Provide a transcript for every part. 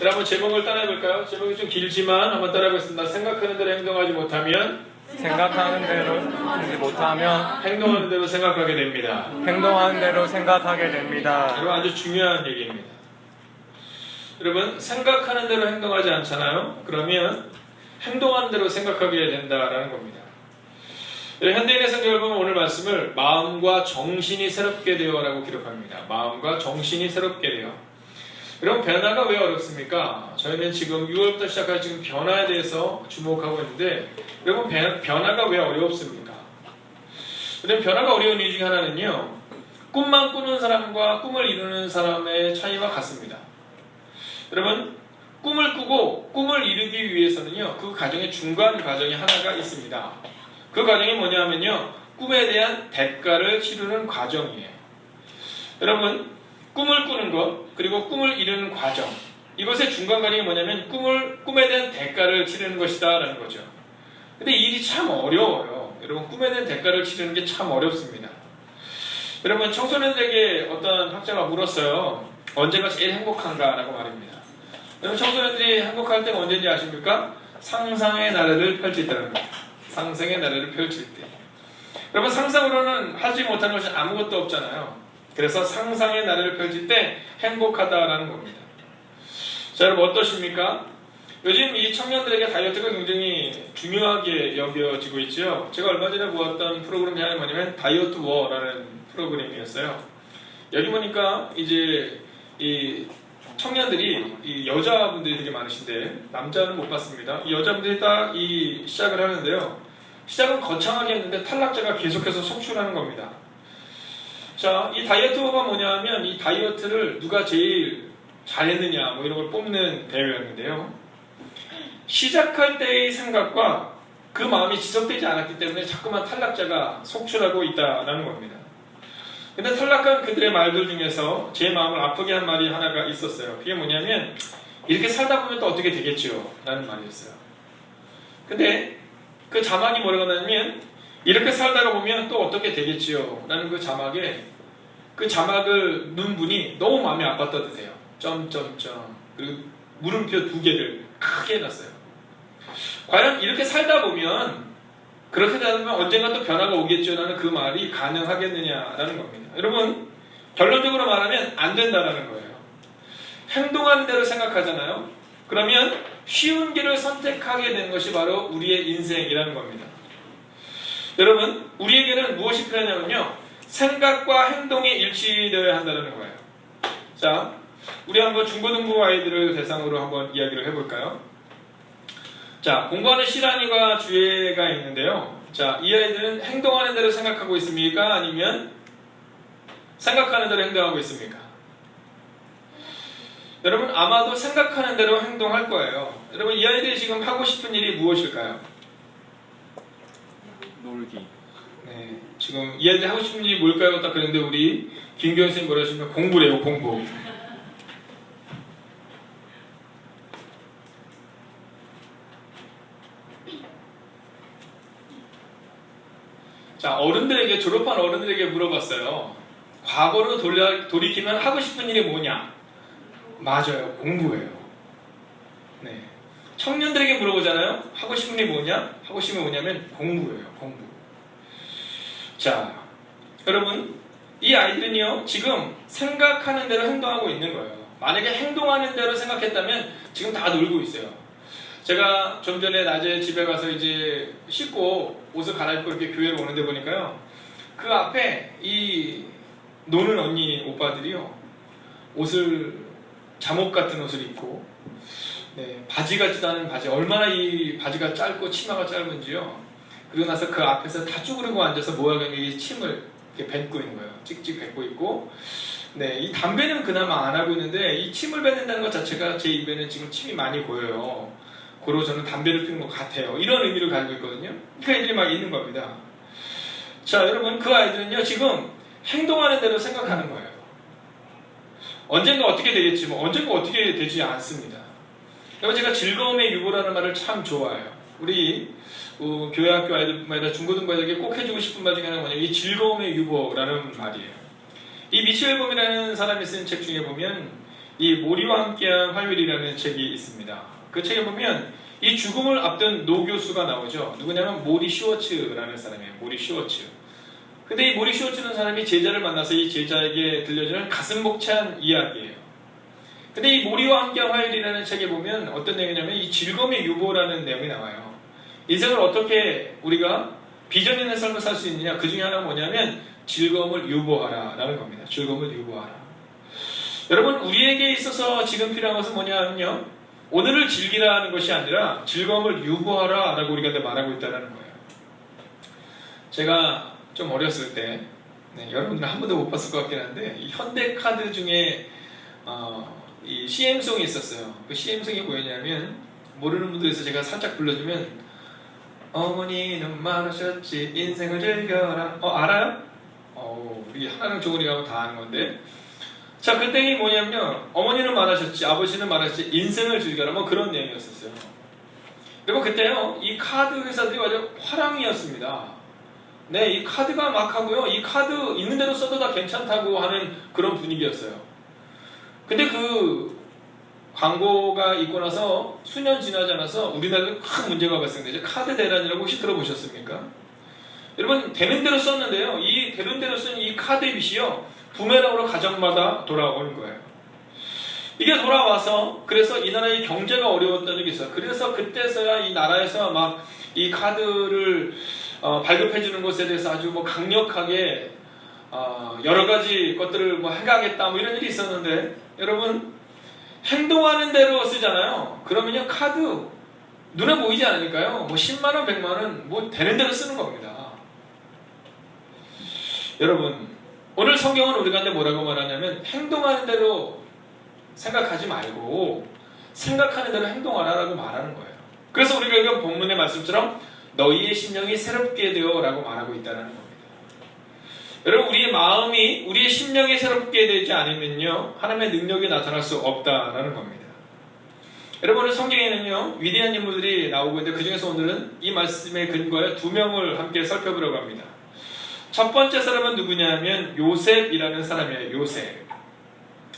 여러분 제목을 따라해볼까요? 제목이 좀 길지만 한번 따라해보겠습니다. 생각하는 대로 행동하지 못하면 생각하는 대로 하지 못하면 행동하는 대로 생각하게 됩니다. 행동하는 대로 생각하게 됩니다. 여러분 아주 중요한 얘기입니다. 여러분 생각하는 대로 행동하지 않잖아요? 그러면 행동하는 대로 생각하게 된다라는 겁니다. 현대인의 성경을 보면 오늘 말씀을 마음과 정신이 새롭게 되어라고 기록합니다. 마음과 정신이 새롭게 되어. 여러분 변화가 왜 어렵습니까? 저희는 지금 6월부터 시작할 지금 변화에 대해서 주목하고 있는데 여러분 변화가 왜 어렵습니까? 여러분 변화가 어려운 이유 중에 하나는요. 꿈만 꾸는 사람과 꿈을 이루는 사람의 차이와 같습니다. 여러분 꿈을 꾸고 꿈을 이루기 위해서는요. 그 과정의 중간 과정이 하나가 있습니다. 그 과정이 뭐냐면요. 꿈에 대한 대가를 치르는 과정이에요. 여러분 꿈을 꾸는 것 그리고 꿈을 이루는 과정 이것의 중간 과정이 뭐냐면 꿈에 대한 대가를 치르는 것이다 라는 거죠. 근데 이 일이 참 어려워요. 여러분 꿈에 대한 대가를 치르는 게 참 어렵습니다. 여러분 청소년들에게 어떤 학자가 물었어요. 언제가 제일 행복한가 라고 말입니다. 여러분 청소년들이 행복할 때가 언제인지 아십니까? 상상의 나래를 펼칠 때라는 거예요. 상상의 나래를 펼칠 때. 여러분 상상으로는 하지 못하는 것이 아무것도 없잖아요. 그래서 상상의 나래를 펼칠 때 행복하다라는 겁니다. 자 여러분 어떠십니까? 요즘 이 청년들에게 다이어트가 굉장히 중요하게 여겨지고 있죠. 제가 얼마 전에 보았던 프로그램 중에 뭐냐면 다이어트 워라는 프로그램이었어요. 여기 보니까 이제 이 청년들이 이 여자분들이 되게 많으신데 남자는 못 봤습니다. 이 여자분들이 딱 이 시작을 하는데요. 시작은 거창하게 했는데 탈락자가 계속해서 속출하는 겁니다. 자, 이 다이어트가 뭐냐면 이 다이어트를 누가 제일 잘했느냐 뭐 이런 걸 뽑는 대회였는데요. 시작할 때의 생각과 그 마음이 지속되지 않았기 때문에 자꾸만 탈락자가 속출하고 있다라는 겁니다. 근데 탈락한 그들의 말들 중에서 제 마음을 아프게 한 말이 하나가 있었어요. 그게 뭐냐면 이렇게 살다 보면 또 어떻게 되겠죠? 라는 말이었어요. 근데 그 자막이 뭐라고 하냐면 이렇게 살다가 보면 또 어떻게 되겠지요? 라는 그 자막에 그 자막을 눈 분이 너무 마음이 아팠다듯해요. 점점점 그리고 물음표 2개를 크게 해놨어요. 과연 이렇게 살다 보면 그렇게 되면 언젠가 또 변화가 오겠죠? 라는 그 말이 가능하겠느냐라는 겁니다. 여러분 결론적으로 말하면 안 된다라는 거예요. 행동하는 대로 생각하잖아요. 그러면 쉬운 길을 선택하게 되는 것이 바로 우리의 인생이라는 겁니다. 여러분 우리에게는 무엇이 필요하냐면요. 생각과 행동이 일치되어야 한다는 거예요. 자, 우리 한번 중고등부 아이들을 대상으로 한번 이야기를 해볼까요? 자, 공부하는 시란이가 주예가 있는데요. 자, 이 아이들은 행동하는 대로 생각하고 있습니까? 아니면 생각하는 대로 행동하고 있습니까? 여러분 아마도 생각하는 대로 행동할 거예요. 여러분 이 아이들이 지금 하고 싶은 일이 무엇일까요? 놀기. 네, 지금 이 아이들이 하고 싶은 일이 뭘까요? 딱 그랬는데 우리 김교현 선생님 뭐라 하시면 공부래요. 공부. 자, 어른들에게 졸업한 어른들에게 물어봤어요. 과거로 돌이키면 하고 싶은 일이 뭐냐? 맞아요. 공부예요. 네. 청년들에게 물어보잖아요. 하고 싶은 일이 뭐냐? 하고 싶은 게 뭐냐면 공부예요. 공부. 자, 여러분 이 아이들은요. 지금 생각하는 대로 행동하고 있는 거예요. 만약에 행동하는 대로 생각했다면 지금 다 놀고 있어요. 제가 좀 전에 낮에 집에 가서 이제 씻고 옷을 갈아입고 이렇게 교회로 오는데 보니까요. 그 앞에 이 노는 언니 오빠들이요. 옷을 잠옷 같은 옷을 입고 네, 바지 같지도 않은 바지 얼마나 이 바지가 짧고 치마가 짧은지요. 그리고 나서 그 앞에서 다 쭈그리고 앉아서 모아경이 침을 이렇게 뱉고 있는 거예요. 찍찍 뱉고 있고 네, 이 담배는 그나마 안 하고 있는데 이 침을 뱉는다는 것 자체가 제 입에는 지금 침이 많이 고여요. 고로 저는 담배를 피는 것 같아요. 이런 의미를 가지고 있거든요. 그 애들이 막 있는 겁니다. 자, 여러분 그 아이들은요 지금 행동하는 대로 생각하는 거예요. 언젠가 어떻게 되겠지 뭐 언젠가 어떻게 되지 않습니다. 여러분 제가 즐거움의 유보라는 말을 참 좋아해요. 우리 교회 학교 아이들, 중고등부 아이들에게 꼭 해주고 싶은 말 중에 하나가 뭐냐면 이 즐거움의 유보라는 말이에요. 이 미셸 봄이라는 사람이 쓴 책 중에 보면 이 모리와 함께한 화요일이라는 책이 있습니다. 그 책에 보면 이 죽음을 앞둔 노교수가 나오죠. 누구냐면 모리 슈워츠라는 사람이에요. 모리 슈워츠. 근데 이 모리 슈워츠라는 사람이 제자를 만나서 이 제자에게 들려주는 가슴 벅찬 이야기예요. 근데 이 모리와 함께한 화요일이라는 책에 보면 어떤 내용이냐면 이 즐거움의 유보라는 내용이 나와요. 인생을 어떻게 우리가 비전 있는 삶을 살 수 있느냐, 그 중에 하나가 뭐냐면 즐거움을 유보하라 라는 겁니다. 즐거움을 유보하라. 여러분, 우리에게 있어서 지금 필요한 것은 뭐냐면요, 오늘을 즐기라는 것이 아니라 즐거움을 유보하라 라고 우리가 말하고 있다는 거예요. 제가 좀 어렸을 때, 여러분들은 한 번도 못 봤을 것 같긴 한데, 이 현대카드 중에 이 CM송이 있었어요. 그 CM송이 뭐였냐면, 모르는 분들에서 제가 살짝 불러주면, 어머니는 말하셨지 인생을 즐겨라. 알아요? 우리 하나는 조은이라고 다 아는 건데. 자, 그 땡이 뭐냐면요, 어머니는 말하셨지, 아버지는 말하셨지, 인생을 즐겨라. 뭐 그런 내용이었었어요. 그리고 그때요, 이 카드 회사들이 아주 화랑이었습니다. 네, 이 카드가 막 하고요, 이 카드 있는 대로 써도 다 괜찮다고 하는 그런 분위기였어요. 근데 그 광고가 있고 나서 수년 지나지 않아서 우리나라에 큰 문제가 발생되죠. 카드 대란이라고 혹시 들어보셨습니까? 여러분, 되는 대로 썼는데요, 이 되는 대로 쓴 이 카드 빚이요, 부메랑으로 가정마다 돌아오는 거예요. 이게 돌아와서 그래서 이 나라의 경제가 어려웠던 적이 있어요. 그래서 그때서야 이 나라에서 막 이 카드를 발급해 주는 것에 대해서 아주 뭐 강력하게 여러 가지 것들을 뭐 해가겠다 뭐 이런 일이 있었는데, 여러분, 행동하는 대로 쓰잖아요. 그러면요, 카드 눈에 보이지 않으니까요, 뭐 10만원 100만원 뭐 되는 대로 쓰는 겁니다. 여러분, 오늘 성경은 우리 가운데 뭐라고 말하냐면, 행동하는 대로 생각하지 말고 생각하는 대로 행동하라라고 말하는 거예요. 그래서 우리가 이건 본문의 말씀처럼 너희의 심령이 새롭게 되어 라고 말하고 있다는 겁니다. 여러분, 우리의 마음이, 우리의 심령이 새롭게 되지 않으면요, 하나님의 능력이 나타날 수 없다라는 겁니다. 여러분, 오늘 성경에는요, 위대한 인물들이 나오고 있는데, 그 중에서 오늘은 이 말씀에 근거해 2명을 함께 살펴보려고 합니다. 첫 번째 사람은 누구냐면 요셉이라는 사람이에요. 요셉.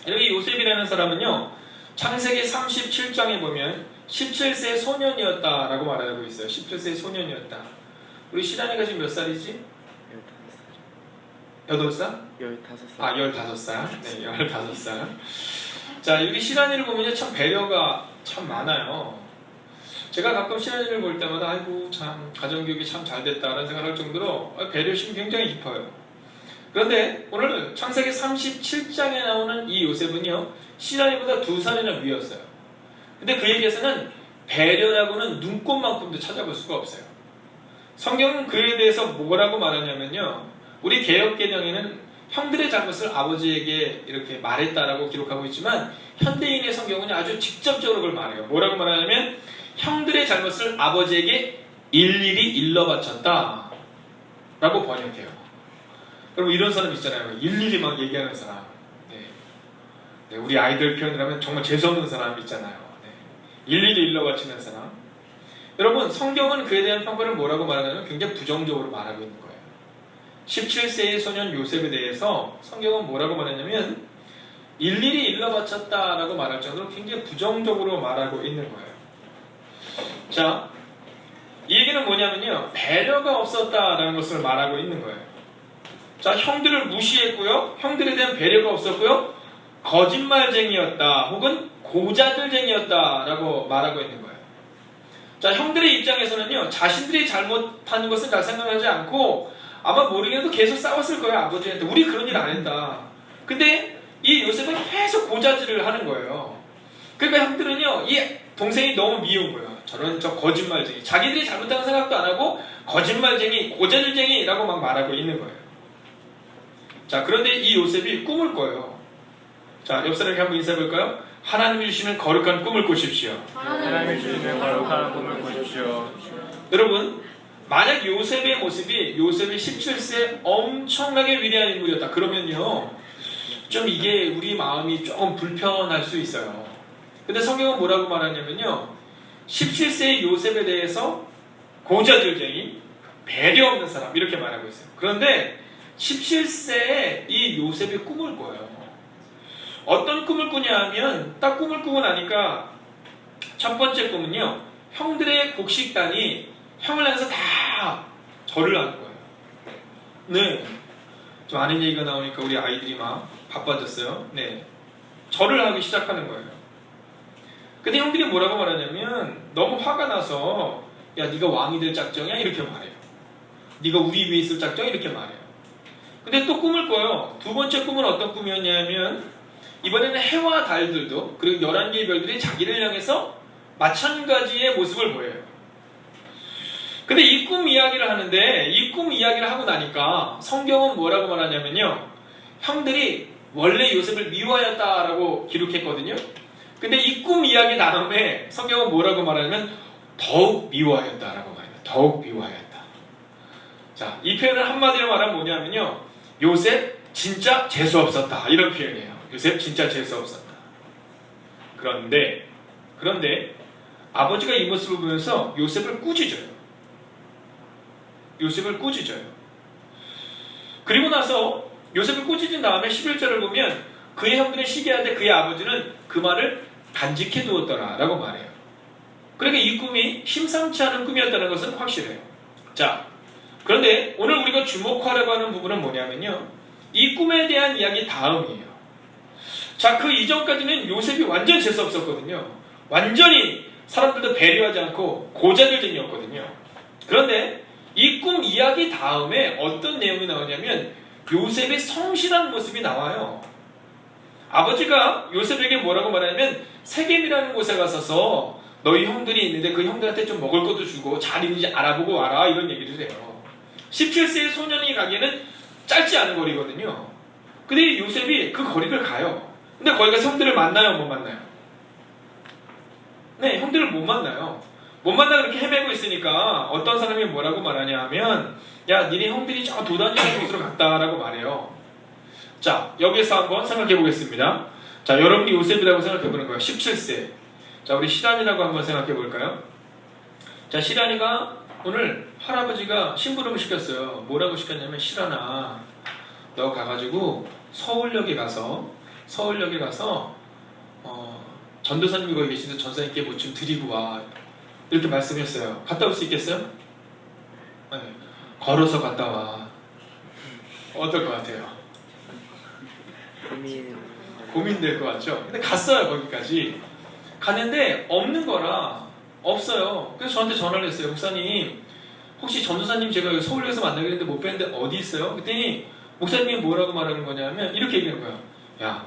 여기 요셉이라는 사람은요, 창세기 37장에 보면 17세 소년이었다라고 말하고 있어요. 17세 소년이었다. 우리 시란이가 지금 몇 살이지? 8살? 15살. 15살. 네, 15살. 자, 우리 시란이를 보면 참 배려가 참 많아요. 제가 가끔 시란이를 볼 때마다 아이고 참 가정교육이 참 잘 됐다라는 생각을 할 정도로 배려심이 굉장히 깊어요. 그런데 오늘 창세기 37장에 나오는 이 요셉은요, 시란이보다 2살이나 위였어요. 근데 그에게서는 배려라고는 눈꼽만큼도 찾아볼 수가 없어요. 성경은 그에 대해서 뭐라고 말하냐면요, 우리 개역개정에는 형들의 잘못을 아버지에게 이렇게 말했다라고 기록하고 있지만, 현대인의 성경은 아주 직접적으로 그걸 말해요. 뭐라고 말하냐면, 형들의 잘못을 아버지에게 일일이 일러바쳤다 라고 번역해요. 여러분, 이런 사람 있잖아요. 일일이 막 얘기하는 사람. 네, 우리 아이들 표현이라면 정말 재수없는 사람 있잖아요. 네. 일일이 일러바치는 사람. 여러분, 성경은 그에 대한 평가를 뭐라고 말하냐면 굉장히 부정적으로 말하고 있는 거예요. 17세의 소년 요셉에 대해서 성경은 뭐라고 말하냐면 일일이 일러바쳤다라고 말할 정도로 굉장히 부정적으로 말하고 있는 거예요. 자, 이 얘기는 뭐냐면요, 배려가 없었다라는 것을 말하고 있는 거예요. 자, 형들을 무시했고요, 형들에 대한 배려가 없었고요, 거짓말쟁이였다 혹은 고자들쟁이였다라고 말하고 있는 거예요. 자, 형들의 입장에서는요, 자신들이 잘못한 것은 잘 생각하지 않고 아마 모르겠는데 계속 싸웠을 거예요. 아버지한테 우리 그런 일 안 했다. 근데 이 요셉은 계속 고자질을 하는 거예요. 그러니까 형들은요, 이 동생이 너무 미운 거예요. 저런 저 거짓말쟁이, 자기들이 잘못한 생각도 안 하고 거짓말쟁이, 고자질쟁이라고 막 말하고 있는 거예요. 자, 그런데 이 요셉이 꿈을 꿔요. 자, 옆 사람에게 한번 인사해볼까요? 하나님이 주시는 거룩한 꿈을 꾸십시오. 하나님이 주시는 거룩한 꿈을 꾸십시오. 여러분, 만약 요셉의 모습이 요셉이 17세 엄청나게 위대한 인물이었다 그러면요, 좀 이게 우리 마음이 조금 불편할 수 있어요. 근데 성경은 뭐라고 말하냐면요, 17세의 요셉에 대해서 고자질쟁이, 배려 없는 사람 이렇게 말하고 있어요. 그런데 17세에 이 요셉이 꿈을 꿔요. 어떤 꿈을 꾸냐 하면 딱 꿈을 꾸고 나니까 첫 번째 꿈은요. 형들의 곡식단이 형을 향해서 다 절을 하는 거예요. 네. 좀 아는 얘기가 나오니까 우리 아이들이 막 바빠졌어요. 네. 절을 하기 시작하는 거예요. 근데 형들이 뭐라고 말하냐면 너무 화가 나서 야 네가 왕이 될 작정이야? 이렇게 말해요. 네가 우리 위에 있을 작정이야? 이렇게 말해요. 근데 또 꿈을 꿔요. 두 번째 꿈은 어떤 꿈이었냐면 이번에는 해와 달들도 그리고 11개의 별들이 자기를 향해서 마찬가지의 모습을 보여요. 근데 이 꿈 이야기를 하는데 이 꿈 이야기를 하고 나니까 성경은 뭐라고 말하냐면요. 형들이 원래 요셉을 미워하였다라고 기록했거든요. 근데 이 꿈 이야기 다음에 성경은 뭐라고 말하냐면 더욱 미워하였다라고 말해요. 더욱 미워하였다. 자, 이 표현을 한마디로 말하면 뭐냐면요. 요셉 진짜 재수없었다. 이런 표현이에요. 요셉 진짜 재수없었다. 그런데 아버지가 이 모습을 보면서 요셉을 꾸짖어요. 요셉을 꾸짖어요. 그리고 나서 요셉을 꾸짖은 다음에 11절을 보면 그의 형들은 시기하되 그의 아버지는 그 말을 간직해 두었더라 라고 말해요. 그러니까 이 꿈이 심상치 않은 꿈이었다는 것은 확실해요. 자, 그런데 오늘 우리가 주목하려고 하는 부분은 뭐냐면요. 이 꿈에 대한 이야기 다음이에요. 자, 그 이전까지는 요셉이 완전 재수없었거든요. 완전히 사람들도 배려하지 않고 고자질쟁이였거든요. 그런데 이 꿈 이야기 다음에 어떤 내용이 나오냐면 요셉의 성실한 모습이 나와요. 아버지가 요셉에게 뭐라고 말하냐면 세겜이라는 곳에 가서서 너희 형들이 있는데 그 형들한테 좀 먹을 것도 주고 잘 있는지 알아보고 와라 이런 얘기를 해요. 17세의 소년이 가기에는 짧지 않은 거리거든요. 근데 요셉이 그 거리를 가요. 근데 거기 가서 형들을 만나요? 못 만나요? 네, 형들을 못 만나요. 못 만나 그렇게 헤매고 있으니까 어떤 사람이 뭐라고 말하냐 하면 야, 니네 형들이 저 도단지는 곳으로 갔다라고 말해요. 자, 여기서 한번 생각해 보겠습니다. 자, 여러분이 요셉이라고 생각해 보는 거예요. 17세. 자, 우리 시란이라고 한번 생각해 볼까요? 자, 시란이가 오늘 할아버지가 심부름을 시켰어요. 뭐라고 시켰냐면 시란아, 너 가가지고 서울역에 가서 전도사님이 거기 계신데 전사님께 뭐 좀 드리고 와 이렇게 말씀했어요. 갔다 올 수 있겠어요? 네. 걸어서 갔다 와. 어떨 것 같아요? 고민될 것 같죠? 근데 갔어요. 거기까지 갔는데 없는 거라 없어요. 그래서 저한테 전화를 했어요. 목사님 혹시 전도사님 제가 서울역에서 만나기로 했는데 못 뵀는데 어디 있어요? 그랬더니 목사님이 뭐라고 말하는 거냐면 이렇게 얘기하는 거예요. 야,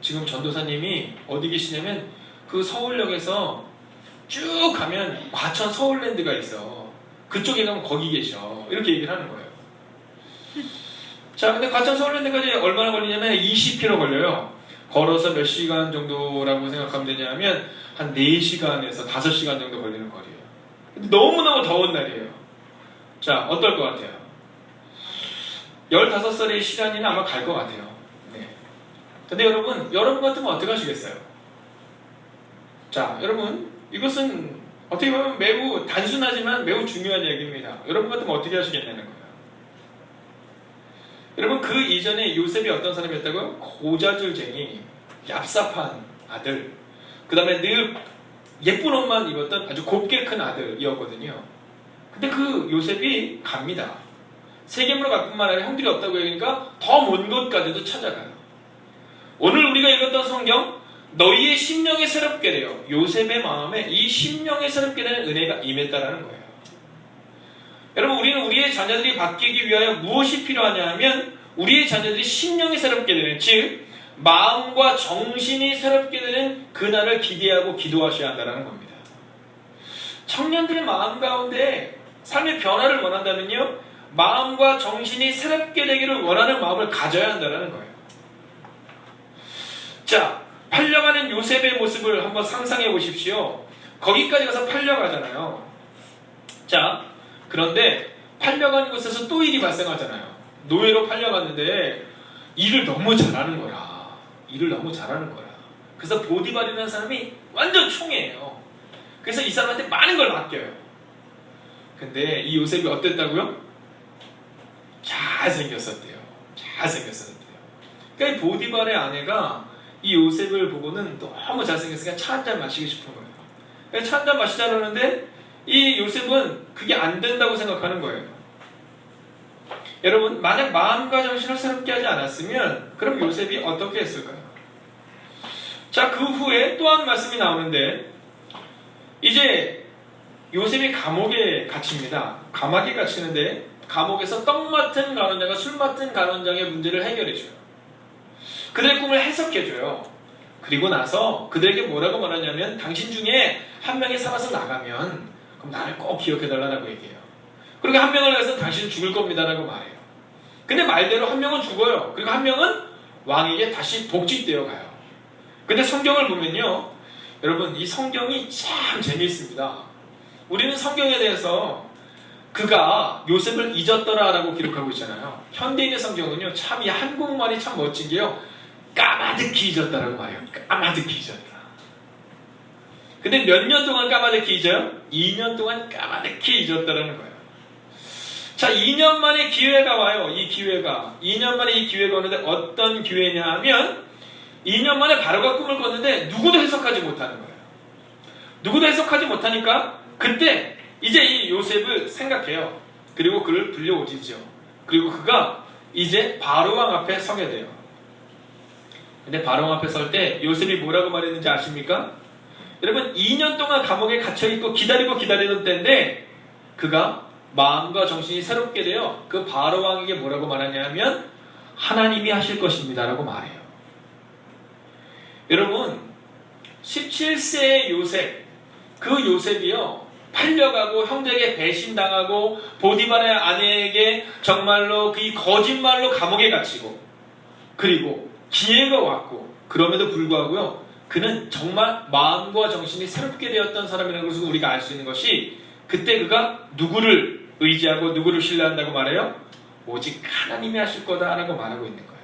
지금 전도사님이 어디 계시냐면 그 서울역에서 쭉 가면 과천 서울랜드가 있어. 그쪽에 가면 거기 계셔. 이렇게 얘기를 하는 거예요. 자, 근데 과천 서울랜드까지 얼마나 걸리냐면 20km 걸려요. 걸어서 몇 시간 정도라고 생각하면 되냐면 한 4시간에서 5시간 정도 걸리는 거리예요. 근데 너무너무 더운 날이에요. 자, 어떨 것 같아요? 15살의 시간이는 아마 갈 것 같아요. 네. 근데 여러분 같으면 어떻게 하시겠어요? 자, 여러분, 이것은 어떻게 보면 매우 단순하지만 매우 중요한 얘기입니다. 여러분 같으면 어떻게 하시겠냐는 거예요. 여러분, 그 이전에 요셉이 어떤 사람이었다고요? 고자질쟁이, 얍삽한 아들, 그 다음에 늘 예쁜 옷만 입었던 아주 곱게 큰 아들이었거든요. 근데 그 요셉이 갑니다. 세겜으로 갈 뿐만 아니라 형들이 없다고 하니까 더 먼 곳까지도 찾아가요. 오늘 우리가 읽었던 성경, 너희의 심령이 새롭게 돼요. 요셉의 마음에 이 심령이 새롭게 되는 은혜가 임했다라는 거예요. 여러분, 우리는 우리의 자녀들이 바뀌기 위하여 무엇이 필요하냐 하면 우리의 자녀들이 심령이 새롭게 되는, 즉 마음과 정신이 새롭게 되는 그날을 기대하고 기도하셔야 한다는 겁니다. 청년들의 마음 가운데 삶의 변화를 원한다면요, 마음과 정신이 새롭게 되기를 원하는 마음을 가져야 한다는 거예요. 자, 팔려가는 요셉의 모습을 한번 상상해 보십시오. 거기까지 가서 팔려가잖아요. 자, 그런데 팔려가는 곳에서 또 일이 발생하잖아요. 노예로 팔려갔는데 일을 너무 잘하는 거라. 그래서 보디발이라는 사람이 완전 총이에요. 그래서 이 사람한테 많은 걸 맡겨요. 근데 이 요셉이 어땠다고요? 잘생겼었대요. 그러니까 이 보디발의 아내가 이 요셉을 보고는 너무 잘생겼으니까 차 한 잔 마시고 싶은 거예요. 그래서 차 한 잔 마시자 그러는데 이 요셉은 그게 안 된다고 생각하는 거예요. 여러분, 만약 마음과 정신을 새롭게 하지 않았으면 그럼 요셉이 어떻게 했을까요? 자, 그 후에 또 한 말씀이 나오는데 이제 요셉이 감옥에 갇힙니다. 감옥에 갇히는데 감옥에서 떡 맡은 간원장과 술 맡은 간원장의 문제를 해결해줘요. 그들의 꿈을 해석해줘요. 그리고 나서 그들에게 뭐라고 말하냐면 당신 중에 한 명이 살아서 나가면 그럼 나를 꼭 기억해달라고 얘기해요. 그리고 한 명을 위해서 당신은 죽을 겁니다라고 말해요. 근데 말대로 한 명은 죽어요. 그리고 한 명은 왕에게 다시 복직되어 가요. 근데 성경을 보면요, 여러분 이 성경이 참 재미있습니다. 우리는 성경에 대해서 그가 요셉을 잊었더라라고 기록하고 있잖아요. 현대인의 성경은요, 참 이 한국말이 참 멋진 게요, 까마득히 잊었다라고 말해요. 까마득히 잊었다. 근데 몇 년 동안 까마득히 잊어요? 2년 동안 까마득히 잊었다라는 거예요. 자, 2년 만에 기회가 와요. 이 기회가 2년 만에 이 기회가 오는데 어떤 기회냐 하면 2년 만에 바로가 꿈을 꿨는데 누구도 해석하지 못하는 거예요. 누구도 해석하지 못하니까 그때 이제 이 요셉을 생각해요. 그리고 그를 불려오지죠. 그리고 그가 이제 바로왕 앞에 서게 돼요. 근데 바로왕 앞에 설 때 요셉이 뭐라고 말했는지 아십니까? 여러분 2년 동안 감옥에 갇혀있고 기다리던 때인데 그가 마음과 정신이 새롭게 되어 그 바로왕에게 뭐라고 말하냐면 하나님이 하실 것입니다 라고 말해요. 여러분 17세의 요셉, 그 요셉이요 팔려가고 형들에게 배신당하고 보디발의 아내에게 정말로 그 거짓말로 감옥에 갇히고 그리고 기회가 왔고 그럼에도 불구하고요 그는 정말 마음과 정신이 새롭게 되었던 사람이라는 것을 우리가 알 수 있는 것이 그때 그가 누구를 의지하고 누구를 신뢰한다고 말해요? 오직 하나님이 하실 거다라고 말하고 있는 거예요.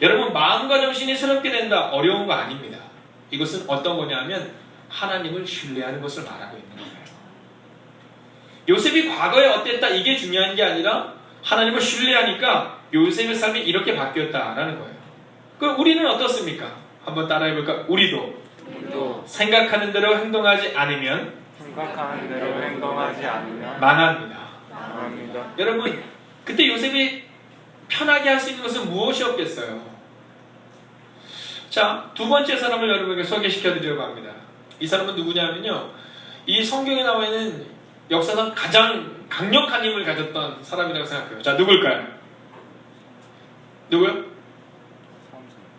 여러분 마음과 정신이 새롭게 된다 어려운 거 아닙니다. 이것은 어떤 거냐면 하나님을 신뢰하는 것을 말하고 있는 거예요. 요셉이 과거에 어땠다 이게 중요한 게 아니라 하나님을 신뢰하니까 요셉의 삶이 이렇게 바뀌었다라는 거예요. 그럼 우리는 어떻습니까? 한번 따라해볼까? 우리도 생각하는 대로 행동하지 않으면 망합니다. 여러분 그때 요셉이 편하게 할 수 있는 것은 무엇이었겠어요? 자, 두 번째 사람을 여러분에게 소개시켜 드리려고 합니다. 이 사람은 누구냐면요 이 성경에 나와 있는 역사상 가장 강력한 힘을 가졌던 사람이라고 생각해요. 자, 누굴까요? 누구요?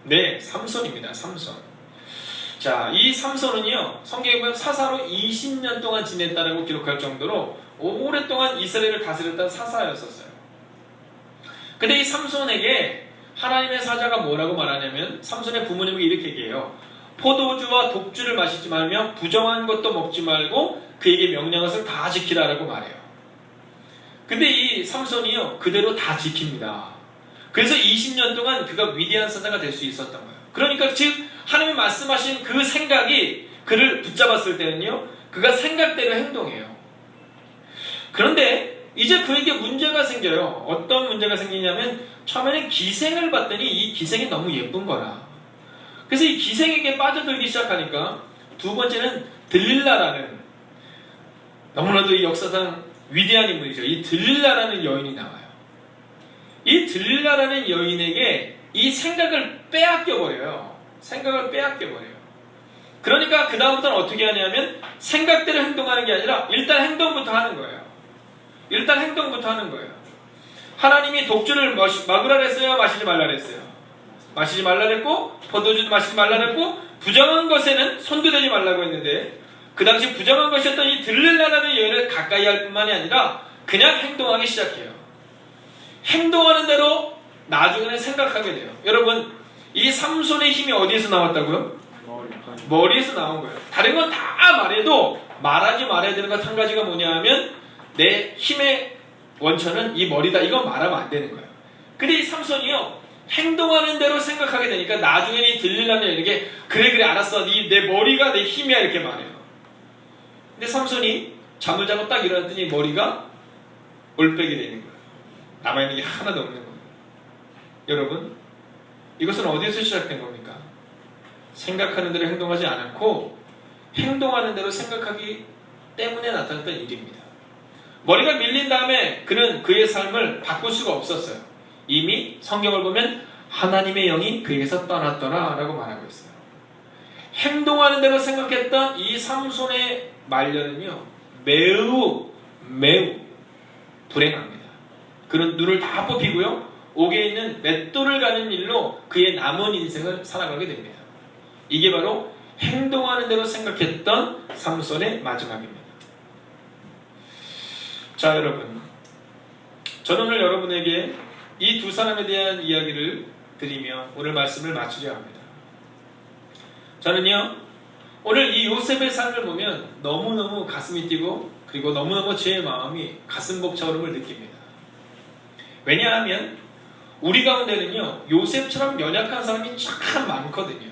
네, 삼손입니다. 삼손. 자, 이 삼손은요 성경에 보면 사사로 20년 동안 지냈다라고 기록할 정도로 오랫동안 이스라엘을 다스렸던 사사였었어요. 근데 이 삼손에게 하나님의 사자가 뭐라고 말하냐면 삼손의 부모님에게 이렇게 얘기해요. 포도주와 독주를 마시지 말며 부정한 것도 먹지 말고 그에게 명령한 것을 다 지키라라고 말해요. 근데 이 삼손이요 그대로 다 지킵니다. 그래서 20년 동안 그가 위대한 사자가 될 수 있었던 거예요. 그러니까 즉 하나님이 말씀하신 그 생각이 그를 붙잡았을 때는요 그가 생각대로 행동해요. 그런데 이제 그에게 문제가 생겨요. 어떤 문제가 생기냐면 처음에는 기생을 봤더니 이 기생이 너무 예쁜 거라. 그래서 이 기생에게 빠져들기 시작하니까 두 번째는 들릴라라는 너무나도 이 역사상 위대한 인물이죠. 이 들릴라라는 여인이 나와요. 이 들릴라라는 여인에게 이 생각을 빼앗겨버려요. 생각을 빼앗겨버려요. 그러니까 그 다음부터는 어떻게 하냐면 생각대로 행동하는 게 아니라 일단 행동부터 하는 거예요. 일단 행동부터 하는 거예요. 하나님이 독주를 막으라 그랬어요? 마시지 말라 그랬어요? 마시지 말라 그랬고 포도주도 마시지 말라 그랬고 부정한 것에는 손도 대지 말라고 했는데 그 당시 부정한 것이었던 이 들릴라라는 여인을 가까이 할 뿐만이 아니라 그냥 행동하기 시작해요. 행동하는 대로 나중에는 생각하게 돼요. 여러분 이 삼손의 힘이 어디에서 나왔다고요? 머리에서 나온 거예요. 다른 건 다 말해도 말하지 말아야 되는 것 한 가지가 뭐냐 하면 내 힘의 원천은 이 머리다. 이건 말하면 안 되는 거예요. 근데 이 삼손이요 행동하는 대로 생각하게 되니까 나중에는 이 들릴라는 여인에게 그래 알았어 내 머리가 내 힘이야 이렇게 말해요. 근데 삼손이 잠을 자고 딱 일어났더니 머리가 올빼게 되는 거예요. 남아있는 게 하나도 없는 거예요. 여러분 이것은 어디에서 시작된 겁니까? 생각하는 대로 행동하지 않고 행동하는 대로 생각하기 때문에 나타났던 일입니다. 머리가 밀린 다음에 그는 그의 삶을 바꿀 수가 없었어요. 이미 성경을 보면 하나님의 영이 그에게서 떠났더라 라고 말하고 있어요. 행동하는 대로 생각했던 이 삼손의 말년은요, 매우 불행합니다. 그는 눈을 다 뽑히고요, 옥에 있는 맷돌을 가는 일로 그의 남은 인생을 살아가게 됩니다. 이게 바로 행동하는 대로 생각했던 삼손의 마지막입니다. 자, 여러분, 저는 오늘 여러분에게 이 두 사람에 대한 이야기를 드리며 오늘 말씀을 마치려 합니다. 저는요, 오늘 이 요셉의 삶을 보면 너무너무 가슴이 뛰고 그리고 너무너무 제 마음이 가슴 벅차오름을 느낍니다. 왜냐하면 우리 가운데는요, 요셉처럼 연약한 사람이 참 많거든요.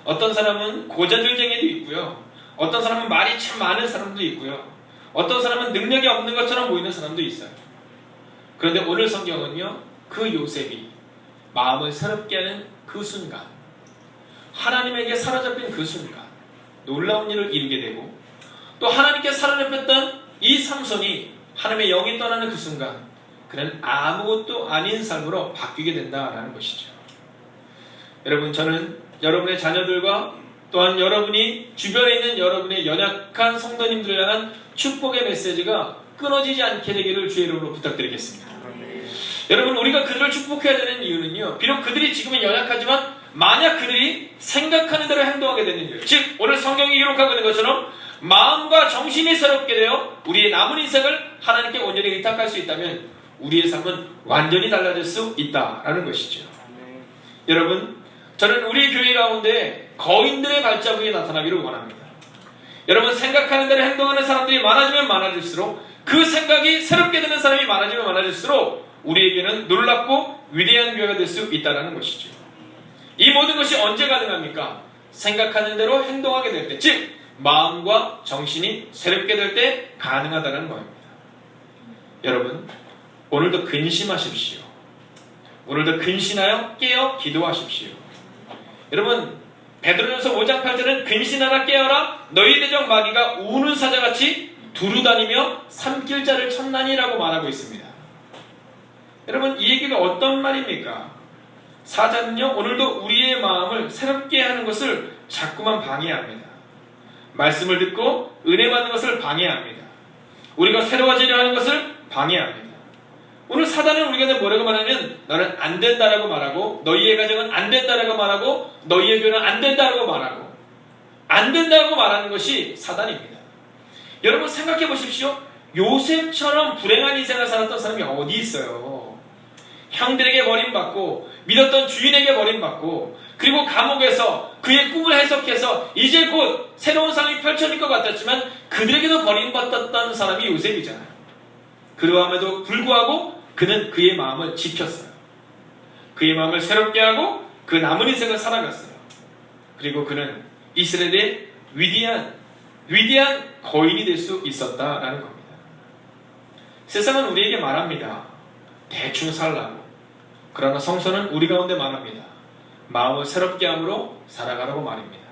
어떤 사람은 고자질쟁이도 있고요, 어떤 사람은 말이 참 많은 사람도 있고요, 어떤 사람은 능력이 없는 것처럼 보이는 사람도 있어요. 그런데 오늘 성경은요, 그 요셉이 마음을 새롭게 하는 그 순간, 하나님에게 사로잡힌 그 순간 놀라운 일을 이루게 되고, 또 하나님께 사로잡혔던 이 삼손이 하나님의 영이 떠나는 그 순간 그는 아무것도 아닌 삶으로 바뀌게 된다라는 것이죠. 여러분, 저는 여러분의 자녀들과 또한 여러분이 주변에 있는 여러분의 연약한 성도님들을 향한 축복의 메시지가 끊어지지 않게 되기를 주의 이름으로 부탁드리겠습니다. 여러분, 우리가 그들을 축복해야 되는 이유는요, 비록 그들이 지금은 연약하지만 만약 그들이 생각하는 대로 행동하게 되는 일, 즉 오늘 성경이 기록하고 있는 것처럼 마음과 정신이 새롭게 되어 우리의 남은 인생을 하나님께 온전히 의탁할 수 있다면 우리의 삶은 완전히 달라질 수 있다라는 것이죠. 여러분, 저는 우리 교회 가운데 거인들의 발자국이 나타나기를 원합니다. 여러분, 생각하는 대로 행동하는 사람들이 많아지면 많아질수록, 그 생각이 새롭게 되는 사람이 많아지면 많아질수록 우리에게는 놀랍고 위대한 교회가 될 수 있다는 것이죠. 이 모든 것이 언제 가능합니까? 생각하는 대로 행동하게 될 때, 즉 마음과 정신이 새롭게 될 때 가능하다는 겁니다. 여러분, 오늘도 근심하십시오. 오늘도 근신하여 깨어 기도하십시오. 여러분, 베드로전서 5장 8절은 근신하라 깨어라 너희 대적 마귀가 우는 사자같이 두루다니며 삼킬 자를 찾나니라고 말하고 있습니다. 여러분, 이 얘기가 어떤 말입니까? 사자는요, 오늘도 우리의 마음을 새롭게 하는 것을 자꾸만 방해합니다. 말씀을 듣고 은혜 받는 것을 방해합니다. 우리가 새로워지려 하는 것을 방해합니다. 오늘 사단은 우리가 뭐라고 말하면 너는 안 된다라고 말하고, 너희의 가정은 안 된다라고 말하고, 너희의 교회는 안 된다라고 말하고, 안 된다고 말하는 것이 사단입니다. 여러분, 생각해 보십시오. 요셉처럼 불행한 인생을 살았던 사람이 어디 있어요? 형들에게 버림받고, 믿었던 주인에게 버림받고, 그리고 감옥에서 그의 꿈을 해석해서 이제 곧 새로운 삶이 펼쳐질 것 같았지만 그들에게도 버림받았던 사람이 요셉이잖아요. 그러함에도 불구하고 그는 그의 마음을 지켰어요. 그의 마음을 새롭게 하고 그 남은 인생을 살아갔어요. 그리고 그는 이스라엘의 위대한 거인이 될 수 있었다라는 겁니다. 세상은 우리에게 말합니다. 대충 살라고. 그러나 성서는 우리 가운데 말합니다. 마음을 새롭게 함으로 살아가라고 말입니다.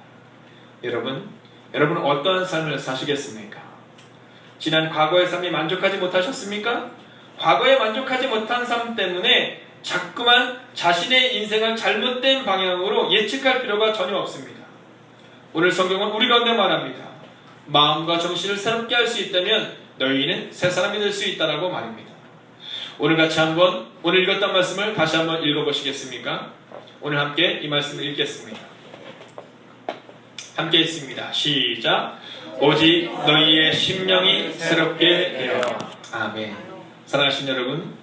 여러분 어떠한 삶을 사시겠습니까? 지난 과거의 삶이 만족하지 못하셨습니까? 과거에 만족하지 못한 삶 때문에 자꾸만 자신의 인생을 잘못된 방향으로 예측할 필요가 전혀 없습니다. 오늘 성경은 우리 가운데 말합니다. 마음과 정신을 새롭게 할 수 있다면 너희는 새 사람이 될 수 있다라고 말입니다. 오늘 같이 한번 오늘 읽었던 말씀을 다시 한번 읽어보시겠습니까? 오늘 함께 이 말씀을 읽겠습니다. 함께 읽습니다. 시작. 오직 너희의 심령이 새롭게 되어. 아멘. 사랑하신 여러분,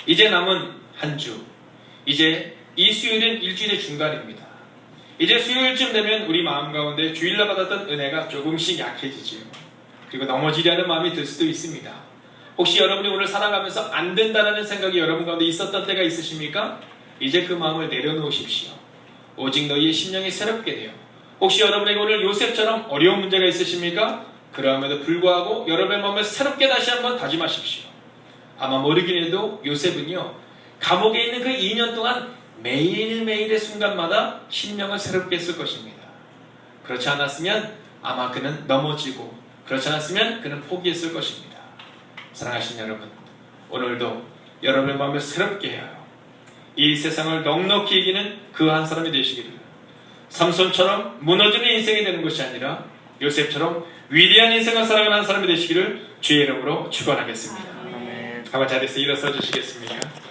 이제 남은 한 주, 이제 이 수요일은 일주일의 중간입니다. 이제 수요일쯤 되면 우리 마음 가운데 주일날 받았던 은혜가 조금씩 약해지지요. 그리고 넘어지려 하는 마음이 들 수도 있습니다. 혹시 여러분이 오늘 살아가면서 안 된다라는 생각이 여러분 가운데 있었던 때가 있으십니까? 이제 그 마음을 내려놓으십시오. 오직 너희의 심령이 새롭게 되어. 혹시 여러분에게 오늘 요셉처럼 어려운 문제가 있으십니까? 그럼에도 불구하고 여러분의 마음을 새롭게 다시 한번 다짐하십시오. 아마 모르긴 해도 요셉은요, 감옥에 있는 그 2년 동안 매일매일의 순간마다 심령을 새롭게 했을 것입니다. 그렇지 않았으면 아마 그는 넘어지고 그렇지 않았으면 그는 포기했을 것입니다. 사랑하신 여러분, 오늘도 여러분의 마음을 새롭게 하여 이 세상을 넉넉히 이기는 그 한 사람이 되시기를, 삼손처럼 무너지는 인생이 되는 것이 아니라 요셉처럼 위대한 인생을 살아가는 한 사람이 되시기를 주의 이름으로 축원하겠습니다. 아멘. 한번 자리에서 일어서 주시겠습니까?